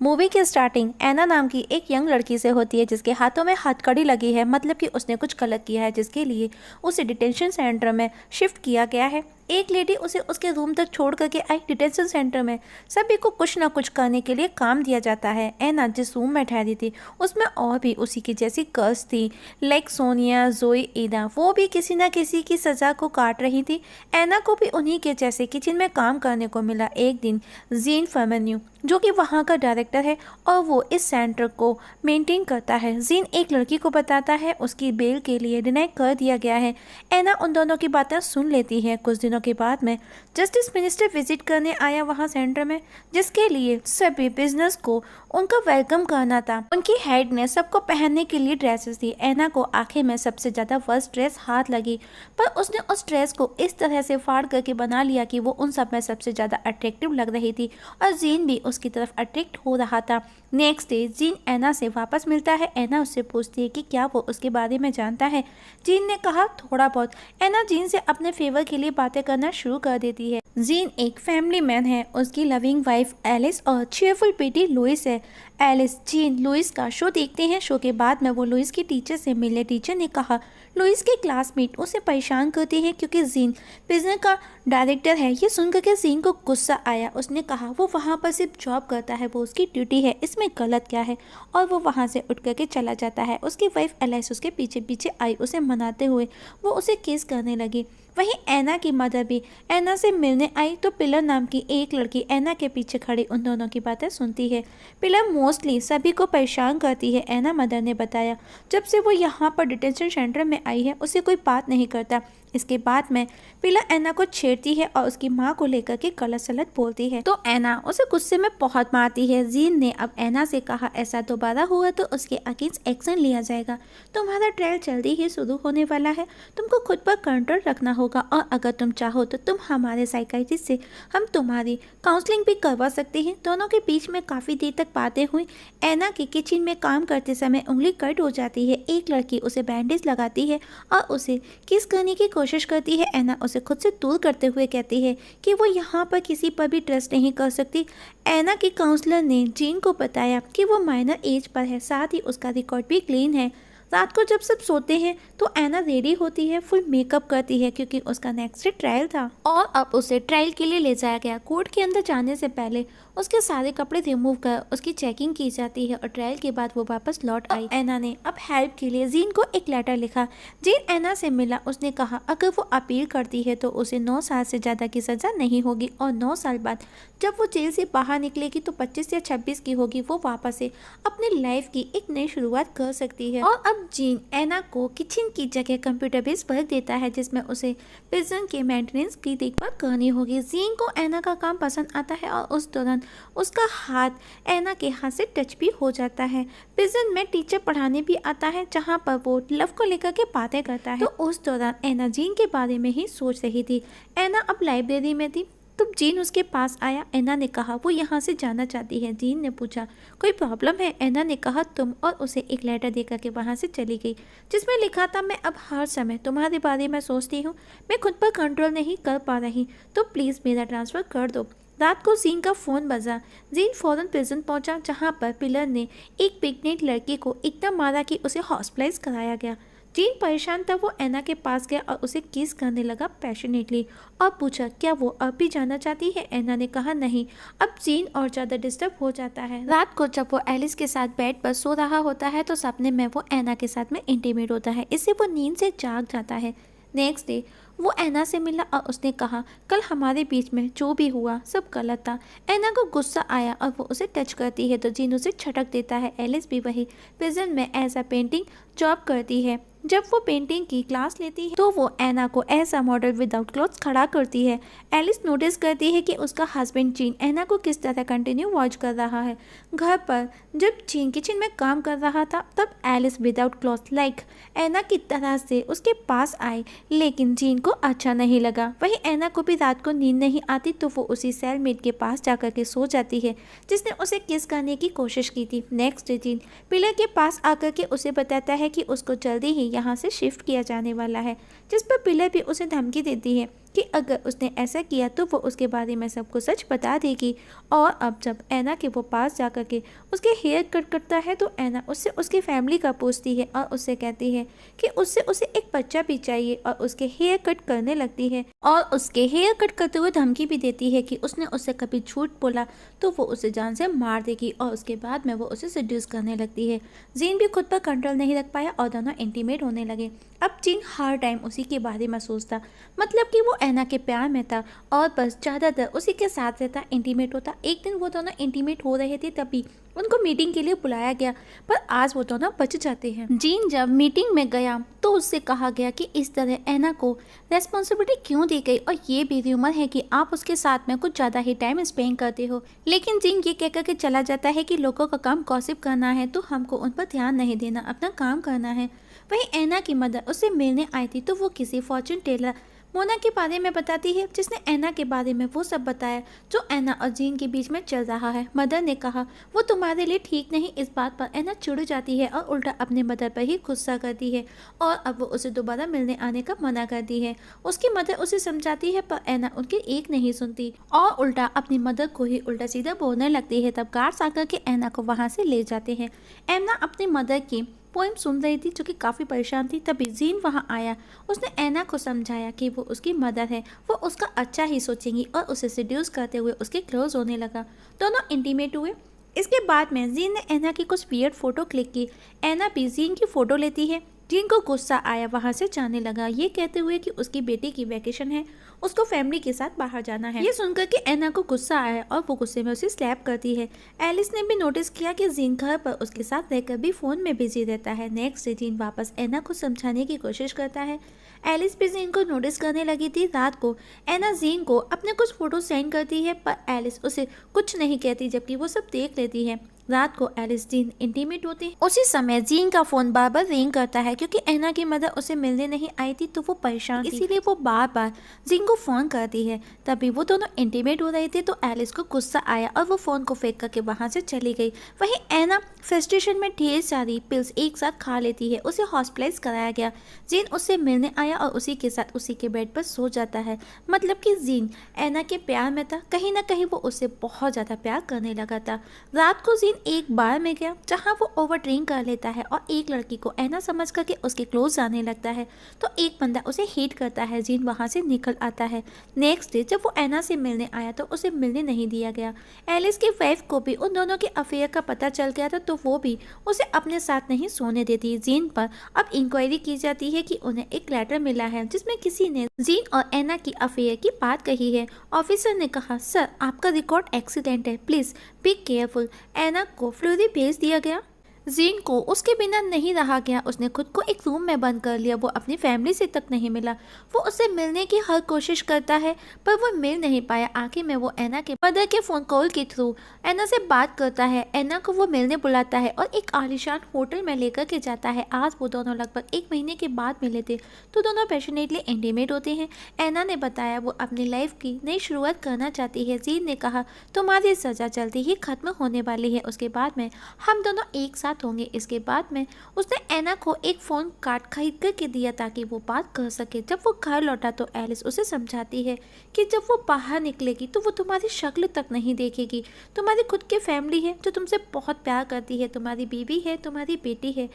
Movie की starting एना नाम की एक यंग लड़की से होती है जिसके हाथों में हथकड़ी लगी है, मतलब कि उसने कुछ गलत किया है जिसके लिए उसे डिटेंशन सेंटर में शिफ्ट किया गया है। एक लेडी उसे उसके रूम तक छोड़ करके आई। डिटेंशन सेंटर में सभी को कुछ ना कुछ करने के लिए काम दिया जाता है। एना जिस रूम में ठहरी थी उसमें और भी उसी की जैसी गर्ल्स थी, लाइक सोनिया, जोई, ईदा। वो भी किसी ना किसी की सज़ा को काट रही थी। एना को भी उन्हीं के जैसे किचन में काम करने को मिला। एक दिन जीन फर्मेन्यू जो कि वहाँ का डायरेक्टर है और वो इस सेंटर को मेंटेन करता है, जीन एक लड़की को बताता है उसकी बेल के लिए डिनाई कर दिया गया है। एना उन दोनों की बातें सुन लेती है। कुछ दिनों के बाद में जस्टिस मिनिस्टर विजिट करने आया वहाँ सेंटर में, जिसके लिए सभी बिजनेस को उनका वेलकम करना था। उनकी हेड ने सबको पहनने के लिए ड्रेसेस दी। एना को आखिर में सबसे ज़्यादा फर्स्ट ड्रेस हाथ लगी, पर उसने उस ड्रेस को इस तरह से फाड़ करके बना लिया कि वो उन सब में सबसे ज़्यादा अट्रैक्टिव लग रही थी और जीन भी उसकी तरफ अट्रैक्ट हो रहा था। नेक्स्ट डे जीन एना से वापस मिलता है। एना उससे पूछती है कि क्या वो उसके बारे में जानता है। जीन ने कहा थोड़ा बहुत। एना जीन से अपने फेवर के लिए बातें करना शुरू कर देती है। जीन एक फैमिली मैन है। उसकी लविंग वाइफ एलिस और चीयरफुल बेटी लुइस है। एलिस, जीन, लुइस का शो देखते हैं। शो के बाद में वो लुइस की टीचर से मिले। टीचर ने कहा लुइस के क्लासमेट उसे परेशान करते हैं क्योंकि जीन बिजनेस का डायरेक्टर है। ये सुनकर के जीन को गुस्सा आया। उसने कहा वो वहाँ पर सिर्फ जॉब करता है, वो उसकी ड्यूटी है, इसमें गलत क्या है, और वो वहाँ से उठ करके चला जाता है। उसकी वाइफ एलिस उसके पीछे पीछे आई, उसे मनाते हुए वो उसे किस करने लगी। वहीं एना की मदर भी एना से मिलने आई तो पिलर नाम की एक लड़की एना के पीछे खड़ी उन दोनों की बातें सुनती है। पिलर मोस्टली सभी को परेशान करती है। एना मदर ने बताया जब से वो यहाँ पर डिटेंशन सेंटर में आई है उसे कोई बात नहीं करता। इसके बाद में पिलर एना को छेड़ती है और उसकी माँ को लेकर के गलत सलत बोलती है तो एना उसे गुस्से में बहुत मारती है। जीन ने अब एना से कहा ऐसा दोबारा हुआ तो उसके अगेंस्ट एक्शन लिया जाएगा। तुम्हारा ट्रायल जल्दी ही शुरू होने वाला है, तुमको खुद पर कंट्रोल रखना होगा और अगर तुम चाहो तो तुम हमारे साइकाइट्रिस्ट से हम तुम्हारी काउंसलिंग भी करवा सकते हैं। दोनों के बीच में काफ़ी देर तक बातें हुई। एना की किचन में काम करते समय उंगली कट हो जाती है। एक लड़की उसे बैंडेज लगाती है और उसे किस करने की कोशिश करती है। एना उसे खुद से दूर करते हुए कहती है कि वो यहाँ पर किसी पर भी ट्रस्ट नहीं कर सकती। एना की काउंसलर ने जीन को बताया कि वो माइनर एज पर है, साथ ही उसका रिकॉर्ड भी क्लीन है। रात को जब सब सोते हैं तो एना रेडी होती है, फुल मेकअप करती है क्योंकि उसका नेक्स्ट डे ट्रायल था और अब उसे ट्रायल के लिए ले जाया गया। कोर्ट के अंदर जाने से पहले उसके सारे कपड़े रिमूव कर उसकी चेकिंग की जाती है और ट्रायल के बाद वो वापस लौट आई। एना ने अब हेल्प के लिए जीन को एक लेटर लिखा। जीन एना से मिला। उसने कहा अगर वो अपील करती है तो उसे 9 साल से ज़्यादा की सज़ा नहीं होगी और 9 साल बाद जब वो जेल से बाहर निकलेगी तो 25 या 26 की होगी। वो वापस से अपनी लाइफ की एक नई शुरुआत कर सकती है। और अब जीन एना को किचन की जगह कंप्यूटर बेस्ड वर्क देता है जिसमें उसे प्रिजन के मेंटेनेंस की देखभाल करनी होगी। जीन को एना का काम पसंद आता है और उस दौरान उसका हाथ एना के हाथ से टच भी हो जाता है। प्रिजन में टीचर पढ़ाने भी आता है जहाँ पर वो लव को लेकर के बातें करता है। तो उस दौरान एना जीन के बारे में ही सोच रही थी। एना अब लाइब्रेरी में थी तो जीन उसके पास आया। एना ने कहा वो यहाँ से जाना चाहती है। जीन ने पूछा कोई प्रॉब्लम है। एना ने कहा तुम, और उसे एक लेटर देकर के वहाँ से चली गई जिसमें लिखा था मैं अब हर समय तुम्हारे बारे में सोचती हूँ, मैं खुद पर कंट्रोल नहीं कर पा रही, तो प्लीज़ मेरा ट्रांसफ़र कर दो। रात को जीन का फ़ोन बजा। जीन फ़ौरन प्रिजन पहुंचा जहां पर पिलर ने एक प्रेग्नेंट लड़की को इतना मारा कि उसे हॉस्पिटलाइज कराया गया। जीन परेशान था। वो एना के पास गया और उसे किस करने लगा पैशनेटली और पूछा क्या वो अब भी जाना चाहती है। एना ने कहा नहीं। अब जीन और ज़्यादा डिस्टर्ब हो जाता है। रात को जब वो एलिस के साथ बेड पर सो रहा होता है तो सपने में वो एना के साथ में इंटीमेट होता है। इससे वो नींद से जाग जाता है। नेक्स्ट डे वो एना से मिला और उसने कहा कल हमारे बीच में जो भी हुआ सब गलत था। एना को गुस्सा आया और वो उसे टच करती है तो जीन उसे छटक देता है। एलिस भी वही प्रिजन में एज अ पेंटिंग जॉब करती है। जब वो पेंटिंग की क्लास लेती है तो वो एना को ऐसा मॉडल विदाउट क्लोथ्स खड़ा करती है। एलिस नोटिस करती है कि उसका हस्बैंड जीन एना को किस तरह कंटिन्यू वॉच कर रहा है। घर पर जब जीन किचन में काम कर रहा था तब एलिस विदाउट क्लॉथ लाइक एना की तरह से उसके पास आई, लेकिन जीन को अच्छा नहीं लगा। वहीं एना को भी रात को नींद नहीं आती तो वो उसी सेलमेट के पास जाकर के सो जाती है जिसने उसे किस करने की कोशिश की थी। नेक्स्ट डे जीन पिलर के पास आकर के उसे बताता है कि उसको जल्दी ही यहाँ से शिफ्ट किया जाने वाला है, जिस पर पिलर भी उसे धमकी देती है। कि अगर उसने ऐसा किया तो वो उसके बारे में सबको सच बता देगी। और अब जब ऐना के वो पास जा कर के उसके हेयर कट करता है तो ऐना उससे उसकी फैमिली का पूछती है और उससे कहती है कि उससे उसे एक बच्चा भी चाहिए और उसके हेयर कट करने लगती है और उसके हेयर कट करते हुए धमकी भी देती है कि उसने उससे कभी झूठ बोला तो वो उसे जान से मार देगी। और उसके बाद में वो उसे सेड्यूस करने लगती है। जीन भी खुद पर कंट्रोल नहीं रख पाया और दोनों इंटीमेट होने लगे। अब जीन हर टाइम उसी के बारे में सोचता, मतलब कि वो ऐना के प्यार में था और बस ज़्यादातर उसी के साथ रहता, इंटीमेट होता। एक दिन वो दोनों इंटीमेट हो रहे थे तभी उनको मीटिंग के लिए बुलाया गया, पर आज वो दोनों बच जाते हैं। जीन जब मीटिंग में गया तो उससे कहा गया कि इस तरह ऐना को रेस्पॉन्सिबिलिटी क्यों दी गई और ये भी र्यूमर है कि आप उसके साथ में कुछ ज़्यादा ही टाइम स्पेंड करते हो। लेकिन जीन ये कहकर के चला जाता है कि लोगों का काम गॉसिप करना है तो हमको उन पर ध्यान नहीं देना, अपना काम करना है। वहीं ऐना की मदर उससे मिलने आई थी तो वो किसी फॉर्चून टेलर मोना के बारे में बताती है जिसने ऐना के बारे में वो सब बताया जो ऐना और जीन के बीच में चल रहा है। मदर ने कहा वो तुम्हारे लिए ठीक नहीं। इस बात पर ऐना चिढ़ जाती है और उल्टा अपने मदर पर ही गुस्सा करती है और अब वो उसे दोबारा मिलने आने का मना करती है। उसकी मदर उसे समझाती है पर ऐना उनकी एक नहीं सुनती और उल्टा अपनी मदर को ही उल्टा सीधा बोलने लगती है। तब गार्ड्स आकर के ऐना को वहाँ से ले जाते हैं। ऐना अपनी मदर की पोइम सुन रही थी जो कि काफ़ी परेशान थी। तभी जीन वहाँ आया। उसने ऐना को समझाया कि वो उसकी मदर है, वो उसका अच्छा ही सोचेंगी और उसे सेड्यूस करते हुए उसके क्लोज होने लगा। दोनों इंटीमेट हुए। इसके बाद में जीन ने ऐना की कुछ वियर्ड फोटो क्लिक की। ऐना भी जीन की फ़ोटो लेती है। जीन को गुस्सा आया, वहाँ से जाने लगा ये कहते हुए कि उसकी बेटी की वैकेशन है, उसको फैमिली के साथ बाहर जाना है। ये सुनकर कि ऐना को गुस्सा आया और वो गुस्से में उसे स्लैप करती है। एलिस ने भी नोटिस किया कि जीन घर पर उसके साथ रहकर भी फ़ोन में बिजी रहता है। नेक्स्ट डे जीन वापस ऐना को समझाने की कोशिश करता है। एलिस भी जीन को नोटिस करने लगी थी। रात को ऐना जीन को अपने कुछ फोटो सेंड करती है पर एलिस उसे कुछ नहीं कहती जबकि वो सब देख लेती है। रात को एलिस जीन इंटीमेट होते हैं। उसी समय जीन का फोन बार बार रिंग करता है क्योंकि ऐना की मदर उसे मिलने नहीं आई थी तो वो परेशान थी, इसीलिए वो बार बार जीन को फोन करती है। तभी वो दोनों इंटीमेट हो रहे थे तो एलिस को गुस्सा आया और वो फोन को फेंक करके वहां से चली गई। वहीं ऐना फ्रस्ट्रेशन में ढेर सारी पिल्स एक साथ खा लेती है। उसे हॉस्पिटलाइज कराया गया। जीन उससे मिलने आया और उसी के साथ उसी के बेड पर सो जाता है। मतलब कि जीन ऐना के प्यार में था, कहीं ना कहीं वो उससे बहुत ज़्यादा प्यार करने लगा था। रात को जीन एक बार में गया जहां वो ओवर ड्रिंक कर लेता है और एक लड़की को ऐना समझ करके उसके क्लोज जाने लगता है तो एक बंदा उसे हिट करता है। जीन वहां से निकल आता है। नेक्स्ट डे जब वो ऐना से मिलने आया तो उसे मिलने नहीं दिया गया। एलिस की वाइफ को भी उन दोनों के अफेयर का पता चल गया था तो वो भी उसे अपने साथ नहीं सोने देती। जीन पर अब इंक्वायरी की जाती है कि उन्हें एक लेटर मिला है जिसमें किसी ने जीन और ऐना की अफेयर की बात कही है। ऑफिसर ने कहा सर आपका रिकॉर्ड एक्सीडेंट है, प्लीज बी केयरफुल। ऐना को फ्लोरी भेज दिया गया। जीन को उसके बिना नहीं रहा गया। उसने खुद को एक रूम में बंद कर लिया। वो अपनी फैमिली से तक नहीं मिला। वो उससे मिलने की हर कोशिश करता है पर वो मिल नहीं पाया। आखिर में वो ऐना के मदर के फ़ोन कॉल के थ्रू ऐना से बात करता है। ऐना को वो मिलने बुलाता है और एक आलीशान होटल में लेकर के जाता है। आज वो दोनों लगभग 1 महीने के बाद मिले थे तो दोनों पैशनेटली इंटीमेट होते हैं। ऐना ने बताया वो अपनी लाइफ की नई शुरुआत करना चाहती है। जीन ने कहा तुम्हारी सज़ा जल्दी ही खत्म होने वाली है, उसके बाद में हम दोनों एक साथ होंगे। इसके बाद में उसने ऐना को एक फ़ोन कार्ड खरीद करके दिया ताकि वो बात कर सके। जब वो घर लौटा तो एलिस उसे समझाती है कि जब वो बाहर निकलेगी तो वो तुम्हारी शक्ल तक नहीं देखेगी। तुम्हारी खुद की फैमिली है जो तुमसे बहुत प्यार करती है, तुम्हारी बीवी है, तुम्हारी बेटी है,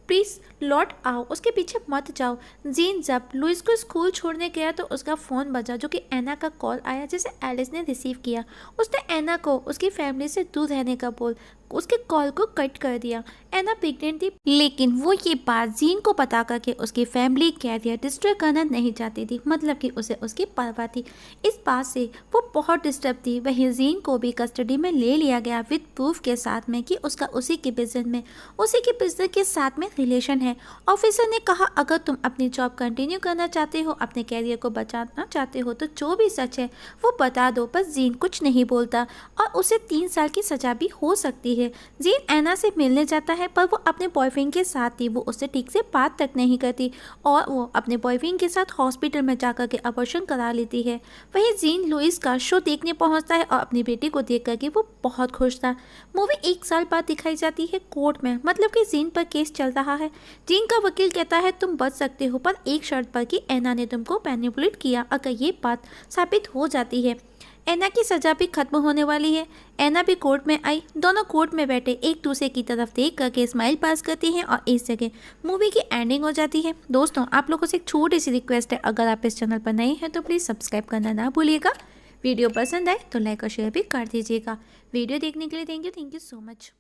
प्लीज़ लौट आओ, उसके पीछे मत जाओ। जीन जब लुइस को स्कूल छोड़ने गया तो उसका फ़ोन बजा जो कि ऐना का कॉल आया जिसे एलिस ने रिसीव किया। उसने ऐना को उसकी फैमिली से दूर रहने का बोल उसके कॉल को कट कर दिया। ऐना प्रेग्नेंट थी लेकिन वो ये बात जीन को पता करके उसकी फैमिली कैरियर डिस्ट्रॉय करना नहीं चाहती थी, मतलब कि उसे उसकी परवाह थी। इस बात से वो बहुत डिस्टर्ब थी। वहीं जीन को भी कस्टडी में ले लिया गया विद प्रूफ के साथ में कि उसका उसी के बिजनेस के साथ में रिलेशन है। ऑफिसर ने कहा अगर तुम अपनी जॉब कंटिन्यू करना चाहते हो, अपने कैरियर को बचाना चाहते हो तो जो भी सच है वो बता दो। पर जीन कुछ नहीं बोलता और उसे 3 साल की सजा भी हो सकती है। जीन ऐना से मिलने जाता है पर वो अपने बॉयफ्रेंड के साथ थी। वो उससे ठीक से बात तक नहीं करती और वो अपने बॉयफ्रेंड के साथ हॉस्पिटल में जाकर के अबॉर्शन करा लेती है। वहीं जीन लुइस का शो देखने पहुंचता है और अपनी बेटी को देख करके वो बहुत खुश था। मूवी 1 साल बाद दिखाई जाती है कोर्ट में, मतलब कि जीन पर केस चल रहा है। जीन का वकील कहता है तुम बच सकते हो, पर एक शर्त पर कि एना ने तुमको मैनिपुलेट किया। अगर ये बात साबित हो जाती है एना की सज़ा भी खत्म होने वाली है। एना भी कोर्ट में आई। दोनों कोर्ट में बैठे एक दूसरे की तरफ देख करके स्माइल पास करती हैं और इस जगह मूवी की एंडिंग हो जाती है। दोस्तों, आप लोगों से एक छोटी सी रिक्वेस्ट है, अगर आप इस चैनल पर नए हैं तो प्लीज़ सब्सक्राइब करना ना भूलिएगा। वीडियो पसंद आए तो लाइक और शेयर भी कर दीजिएगा। वीडियो देखने के लिए थैंक यू सो मच।